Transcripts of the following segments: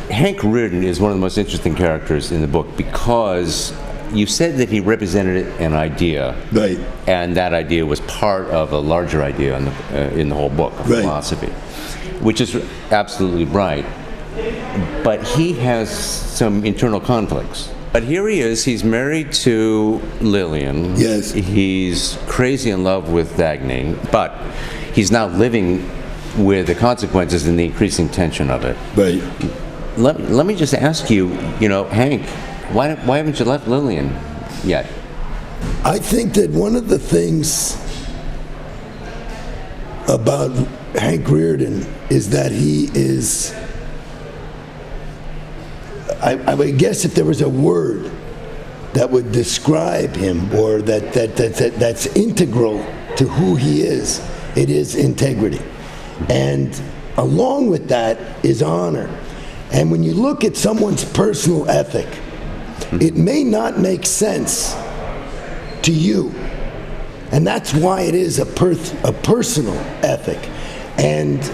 Hank Rearden is one of the most interesting characters in the book because you said that he represented an idea, right, and that idea was part of a larger idea in the whole book of right. philosophy, which is absolutely right. But he has some internal conflicts. But here he is, he's married to Lillian. Yes. He's crazy in love with Dagny, but he's now living with the consequences and the increasing tension of it. Right. Let me just ask you, Hank, why haven't you left Lillian yet? I think that one of the things about Hank Rearden is that he is, I would guess if there was a word that would describe him or that's integral to who he is, it is integrity. And along with that is honor. And when you look at someone's personal ethic, it may not make sense to you. And that's why it is a personal ethic. And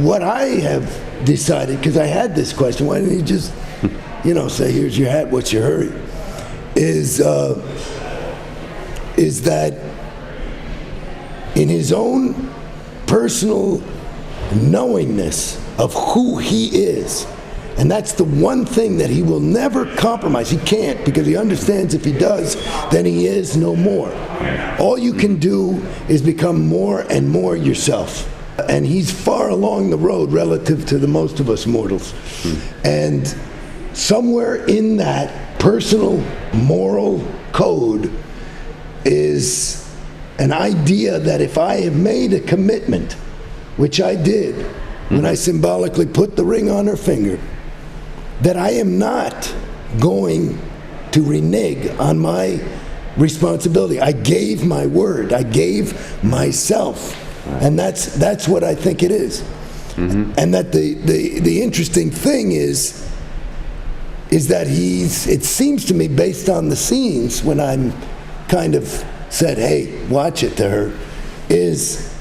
what I have decided, because I had this question, why didn't he just, say, here's your hat, what's your hurry? Is that in his own personal knowingness of who he is, and that's the one thing that he will never compromise. He can't, because he understands if he does, then he is no more. All you can do is become more and more yourself. And he's far along the road relative to the most of us mortals. And somewhere in that personal moral code is an idea that if I have made a commitment, which I did when I symbolically put the ring on her finger, that I am not going to renege on my responsibility. I gave my word. I gave myself. And that's what I think it is. And that the interesting thing is that it seems to me, based on the scenes when I'm kind of said, hey, watch it to her, is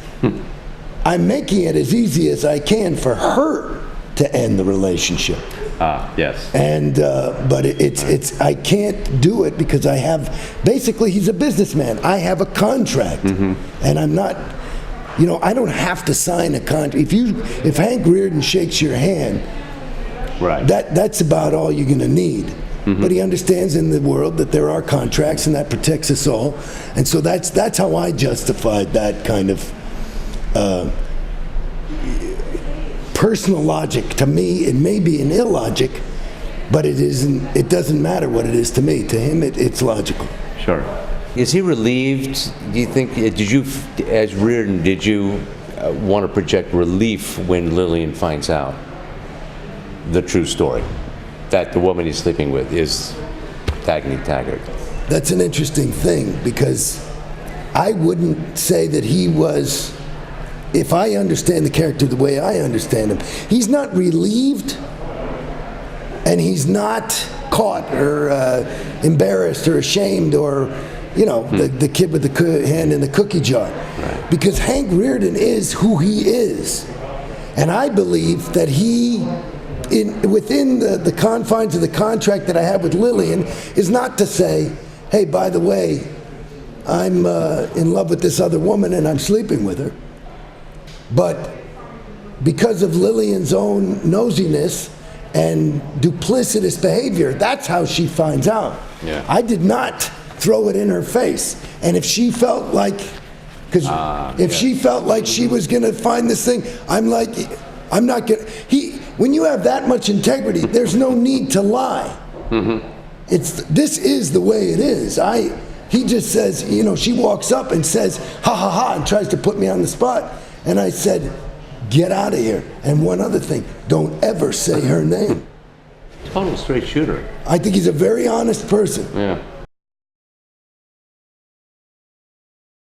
I'm making it as easy as I can for her to end the relationship. Yes. And but it's I can't do it because I have, basically he's a businessman. I have a contract, and I'm not, I don't have to sign a contract. If Hank Rearden shakes your hand, right, that's about all you're going to need. But he understands in the world that there are contracts, and that protects us all. And so that's how I justified that kind of personal logic. To me, it may be an illogic, but it isn't. It doesn't matter what it is to me. To him, it's logical. Sure. Is he relieved? Do you think? Did you, as Rearden, did you want to project relief when Lillian finds out the true story, that the woman he's sleeping with is Dagny Taggart? That's an interesting thing, because I wouldn't say that he was. If I understand the character the way I understand him, he's not relieved, and he's not caught or embarrassed or ashamed or, the kid with the hand in the cookie jar. Right. Because Hank Rearden is who he is. And I believe that he, within the confines of the contract that I have with Lillian, is not to say, hey, by the way, I'm in love with this other woman and I'm sleeping with her. But because of Lillian's own nosiness and duplicitous behavior, that's how she finds out. Yeah. I did not throw it in her face. And if she felt like, she felt like she was going to find this thing, I'm like, I'm not going to. When you have that much integrity, there's no need to lie. This is the way it is. He just says, she walks up and says, ha ha ha, and tries to put me on the spot. And I said, get out of here. And one other thing, don't ever say her name. Total straight shooter. I think he's a very honest person. Yeah.